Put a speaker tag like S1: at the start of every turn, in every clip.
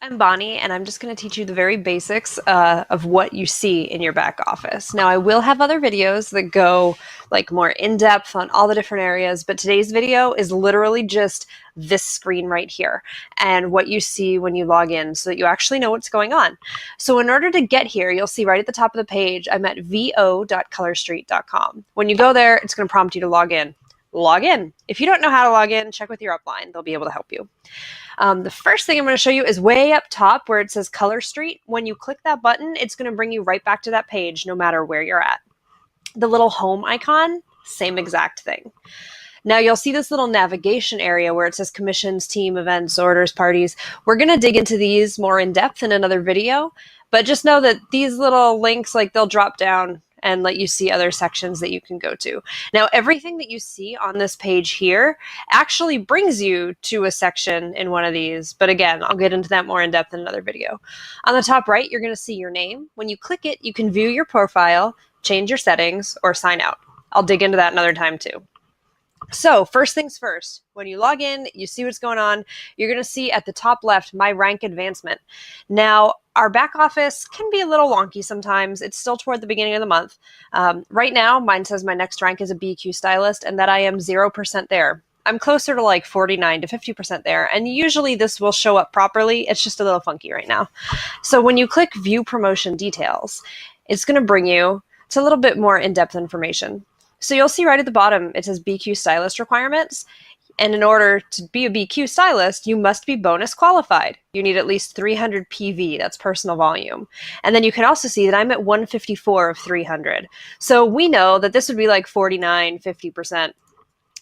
S1: I'm Bonnie, and I'm just going to teach you the very basics of what you see in your back office. Now, I will have other videos that go like more in depth on all the different areas, but today's video is literally just this screen right here and what you see when you log in so that you actually know what's going on. So in order to get here, you'll see right at the top of the page, I'm at vo.colorstreet.com. When you go there, it's going to prompt you to log in. Log in. If you don't know how to log in, check with your upline. They'll be able to help you. The first thing I'm going to show you is way up top where it says Color Street. When you click that button, it's going to bring you right back to that page no matter where you're at. The little home icon, same exact thing. Now you'll see this little navigation area where it says commissions, team, events, orders, parties. We're going to dig into these more in depth in another video, but just know that these little links, like they'll drop down and let you see other sections that you can go to. Now, everything that you see on this page here actually brings you to a section in one of these. But again, I'll get into that more in depth in another video. On the top right, you're going to see your name. When you click it, you can view your profile, change your settings, or sign out. I'll dig into that another time too. So first things first, when you log in, you see what's going on. You're going to see at the top left, my rank advancement. Now, our back office can be a little wonky sometimes. It's still toward the beginning of the month. Right now, mine says my next rank is a BQ stylist and that I am 0% there. I'm closer to like 49 to 50% there. And usually this will show up properly. It's just a little funky right now. So when you click view promotion details, it's going to bring you to a little bit more in-depth information. So you'll see right at the bottom, it says BQ stylist requirements. And in order to be a BQ stylist, you must be bonus qualified. You need at least 300 PV, that's personal volume. And then you can also see that I'm at 154 of 300. So we know that this would be like 49, 50%.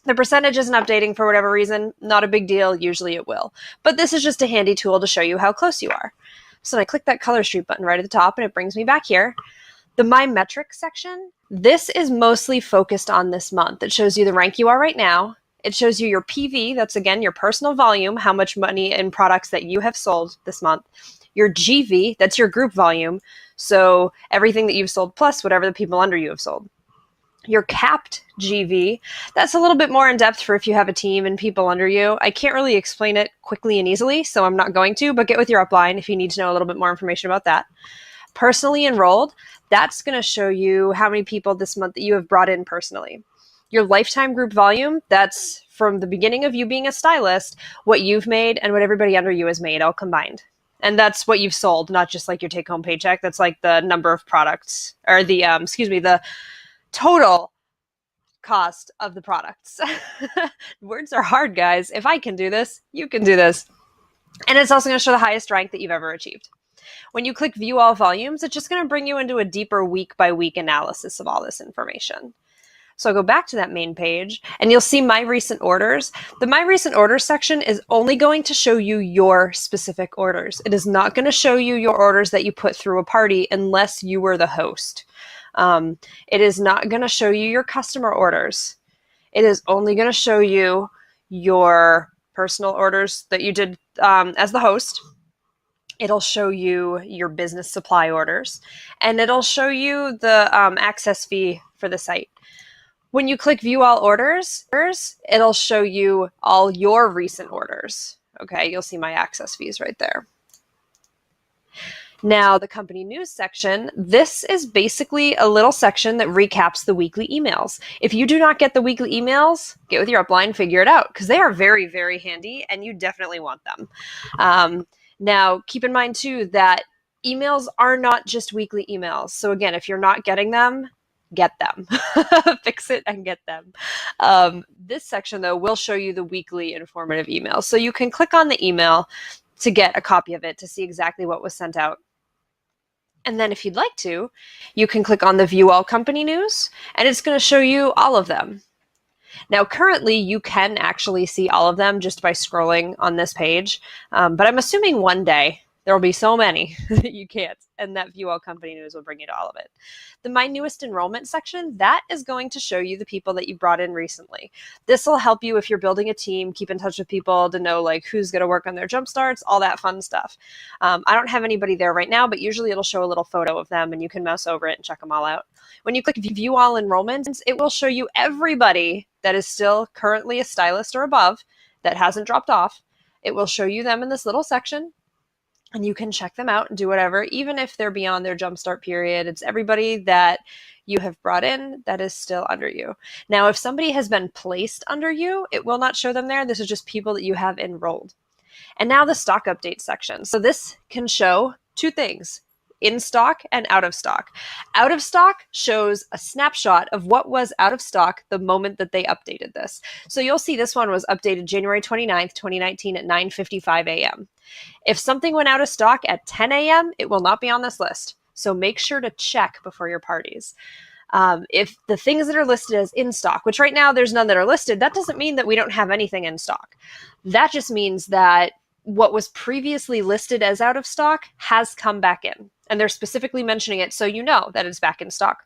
S1: The percentage isn't updating for whatever reason, not a big deal, usually it will. But this is just a handy tool to show you how close you are. So I click that Color Street button right at the top and it brings me back here. The My Metrics section, this is mostly focused on this month. It shows you the rank you are right now. It shows you your PV, that's again your personal volume, how much money in products that you have sold this month. Your GV, that's your group volume, so everything that you've sold plus whatever the people under you have sold. Your capped GV, that's a little bit more in depth for if you have a team and people under you. I can't really explain it quickly and easily, so I'm not going to, but get with your upline if you need to know a little bit more information about that. Personally enrolled, that's going to show you how many people this month that you have brought in personally. Your lifetime group volume, that's from the beginning of you being a stylist, what you've made and what everybody under you has made all combined. And that's what you've sold, not just like your take-home paycheck. That's like the number of products or the total cost of the products. Words are hard, guys. If I can do this, you can do this. And it's also going to show the highest rank that you've ever achieved. When you click view all volumes, it's just going to bring you into a deeper week by week analysis of all this information. So I'll go back to that main page and you'll see my recent orders. The my recent orders section is only going to show you your specific orders. It is not going to show you your orders that you put through a party unless you were the host. It is not going to show you your customer orders. It is only going to show you your personal orders that you did as the host. It'll show you your business supply orders, and it'll show you the access fee for the site. When you click view all orders, it'll show you all your recent orders. Okay, you'll see my access fees right there. Now, the company news section, this is basically a little section that recaps the weekly emails. If you do not get the weekly emails, get with your upline, figure it out, because they are very, very handy, and you definitely want them. Now, keep in mind, too, that emails are not just weekly emails. So again, if you're not getting them, get them. Fix it and get them. This section, though, will show you the weekly informative emails. So you can click on the email to get a copy of it to see exactly what was sent out. And then if you'd like to, you can click on the view all company news, and it's going to show you all of them. Now, currently, you can actually see all of them just by scrolling on this page, but I'm assuming one day there will be so many that you can't, and that view all company news will bring you to all of it. The My Newest Enrollment section, that is going to show you the people that you brought in recently. This will help you if you're building a team, keep in touch with people to know like who's going to work on their jump starts, all that fun stuff. I don't have anybody there right now, but usually it'll show a little photo of them and you can mouse over it and check them all out. When you click view all enrollments, it will show you everybody that is still currently a stylist or above that hasn't dropped off. It will show you them in this little section. and you can check them out and do whatever, even if they're beyond their jumpstart period. It's everybody that you have brought in that is still under you. Now, if somebody has been placed under you, it will not show them there. This is just people that you have enrolled. And now the stock update section. So this can show two things: in stock and out of stock. Out of stock shows a snapshot of what was out of stock the moment that they updated this. So you'll see this one was updated January 29th, 2019 at 9:55 a.m. If something went out of stock at 10 a.m., it will not be on this list. So make sure to check before your parties. If the things that are listed as in stock, which right now there's none that are listed, that doesn't mean that we don't have anything in stock. That just means that what was previously listed as out of stock has come back in. And they're specifically mentioning it so you know that it's back in stock.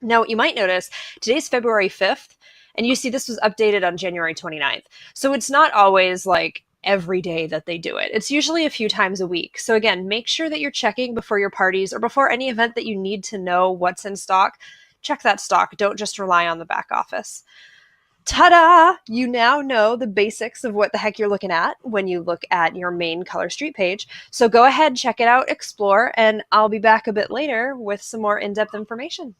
S1: Now, what you might notice, today's February 5th, and you see this was updated on January 29th. So it's not always like every day that they do it. It's usually a few times a week. So again, make sure that you're checking before your parties or before any event that you need to know what's in stock. Check that stock. Don't just rely on the back office. Ta-da! You now know the basics of what the heck you're looking at when you look at your main Color Street page. So go ahead, check it out, explore, and I'll be back a bit later with some more in-depth information.